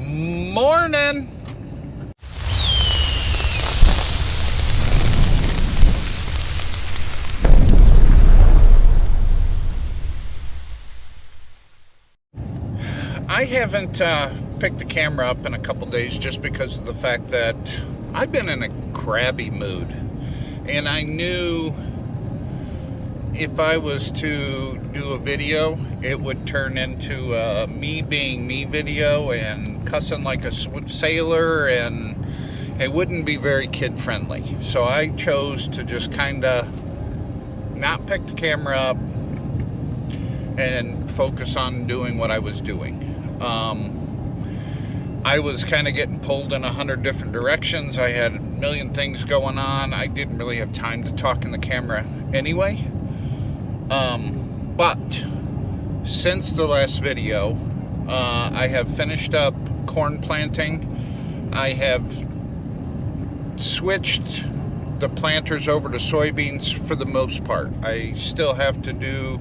Morning. I haven't picked the camera up in a couple days just because of the fact that I've been in a crabby mood, and I knew if I was to do a video, it would turn into a me being me video and cussing like a sailor, and it wouldn't be very kid friendly. So I chose to just kind of not pick the camera up and focus on doing what I was doing. I was kind of getting pulled in 100 different directions. I had a million things going on. I didn't really have time to talk in the camera anyway. But since the last video, I have finished up corn planting. I have switched the planters over to soybeans for the most part. I still have to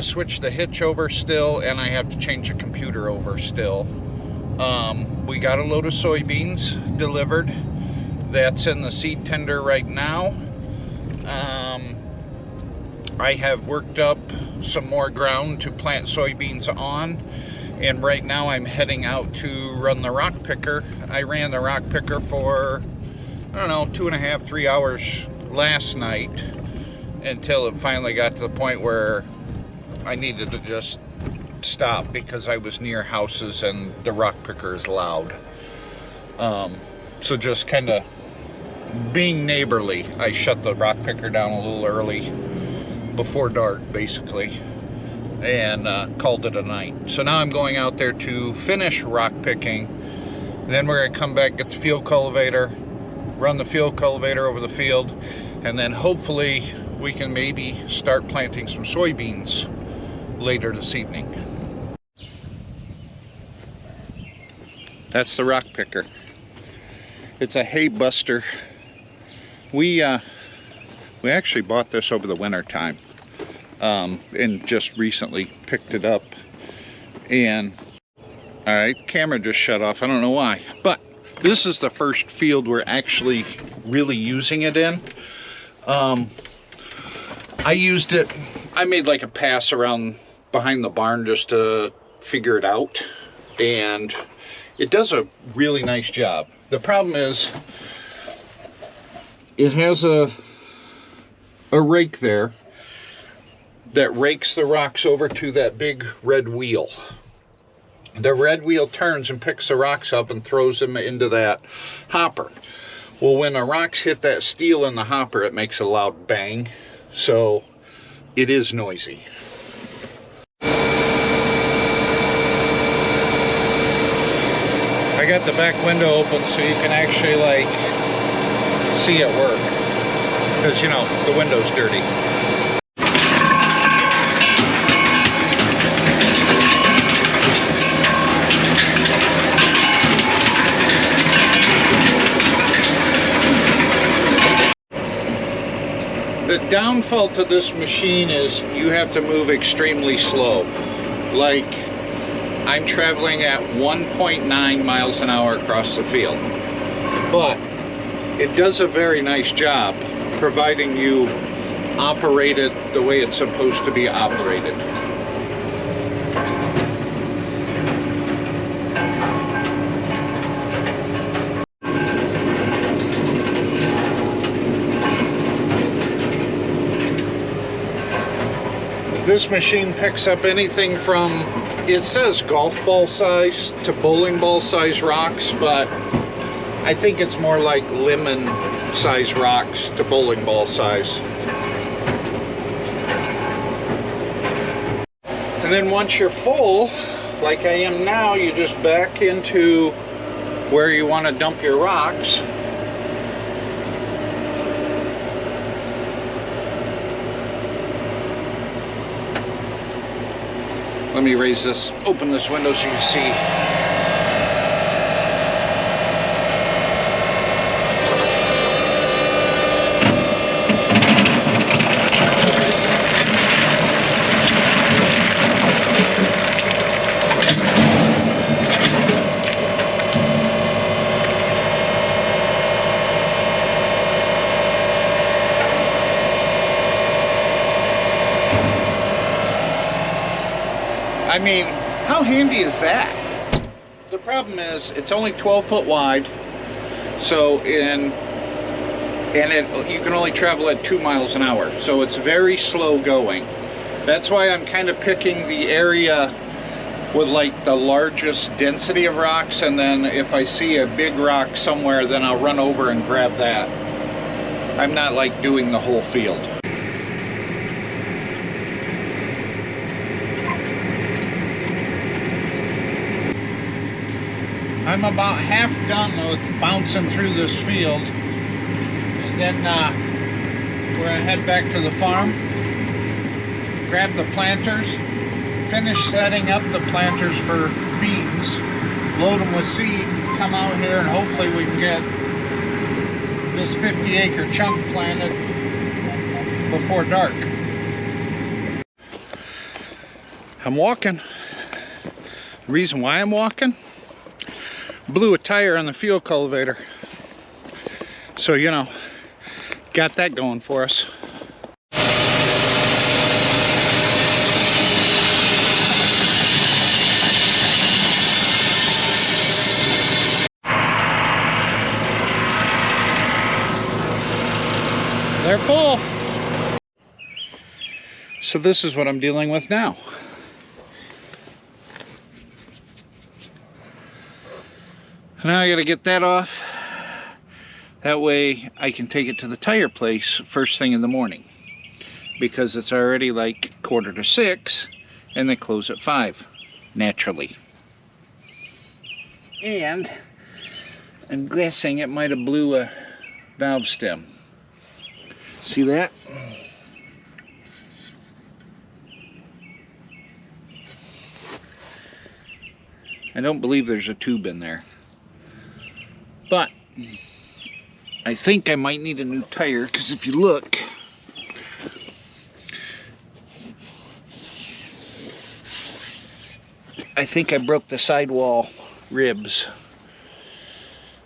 switch the hitch over still, and I have to change the computer over still. We got a load of soybeans delivered. That's in the seed tender right now. I have worked up some more ground to plant soybeans on, and right now I'm heading out to run the rock picker. I ran the rock picker for, I don't know, 2.5 to 3 hours last night until it finally got to the point where I needed to just stop because I was near houses and the rock picker is loud. So just kind of being neighborly, I shut the rock picker down a little early, before dark basically, and called it a night. So now I'm going out there to finish rock picking. Then we're going to come back, get the field cultivator, run the field cultivator over the field, and then hopefully we can maybe start planting some soybeans later this evening. That's the rock picker. It's a hay buster. We actually bought this over the winter time, and just recently picked it up. And all right, camera just shut off. I don't know why, but this is the first field we're actually really using it in. I used it. I made like a pass around behind the barn just to figure it out, and it does a really nice job. The problem is it has a rake there that rakes the rocks over to that big red wheel. The red wheel turns and picks the rocks up and throws them into that hopper. Well, when the rocks hit that steel in the hopper, it makes a loud bang, so it is noisy. I got the back window open so you can actually like see it work, because you know the window's dirty. The downfall to this machine is you have to move extremely slow. Like, I'm traveling at 1.9 miles an hour across the field. But it does a very nice job providing you operate it the way it's supposed to be operated. This machine picks up anything from, it says golf ball size to bowling ball size rocks, but I think it's more like lemon size rocks to bowling ball size. And then once you're full, like I am now, you just back into where you want to dump your rocks. Let me raise this, open this window so you can see. I mean, how handy is that? The problem is it's only 12 foot wide, so you can only travel at 2 miles an hour, so it's very slow going. That's why I'm kind of picking the area with like the largest density of rocks, and then if I see a big rock somewhere, then I'll run over and grab that. I'm not like doing the whole field. I'm about half done with bouncing through this field, and then we're gonna head back to the farm, grab the planters, finish setting up the planters for beans, load them with seed, come out here, and hopefully we can get this 50-acre chunk planted before dark. I'm walking. The reason why I'm walking, blew a tire on the fuel cultivator, so you know, got that going for us. They're full. So this is what I'm dealing with now. Now I gotta get that off. That way I can take it to the tire place first thing in the morning, because it's already like 5:45 and they close at 5, naturally. And I'm guessing it might have blew a valve stem. See that? I don't believe there's a tube in there, but I think I might need a new tire, because if you look, I think I broke the sidewall ribs,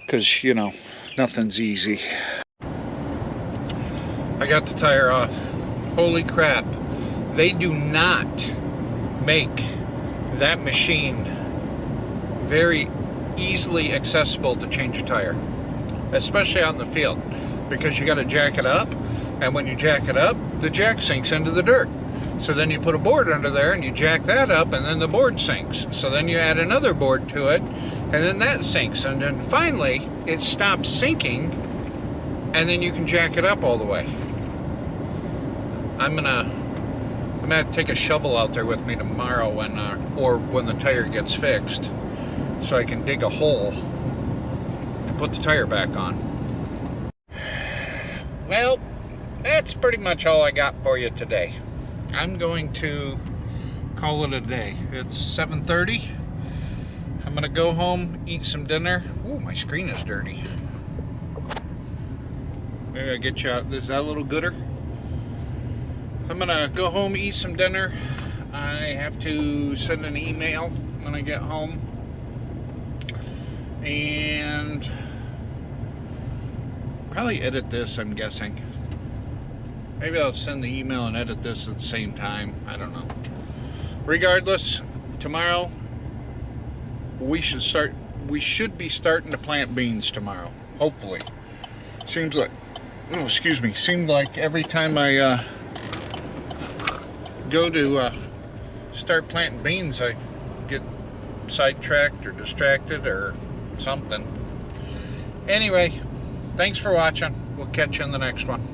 because, you know, nothing's easy. I got the tire off. Holy crap. They do not make that machine very easily accessible to change a tire, especially out in the field, because you got to jack it up, and when you jack it up, the jack sinks into the dirt. So then you put a board under there and you jack that up, and then the board sinks. So then you add another board to it, and then that sinks, and then finally it stops sinking, and then you can jack it up all the way. I'm gonna have to take a shovel out there with me tomorrow when the tire gets fixed, so I can dig a hole to put the tire back on. Well, that's pretty much all I got for you today. I'm going to call it a day. It's 7:30. I'm gonna go home, eat some dinner. Ooh, my screen is dirty. Maybe I'll get you out. Is that a little gooder? I'm gonna go home, eat some dinner. I have to send an email when I get home, and probably edit this, I'm guessing. Maybe I'll send the email and edit this at the same time. I don't know. Regardless, tomorrow we should be starting to plant beans tomorrow, hopefully. Seems like, oh, excuse me, seemed like every time I go to start planting beans, I get sidetracked or distracted or something. Anyway, thanks for watching. We'll catch you in the next one.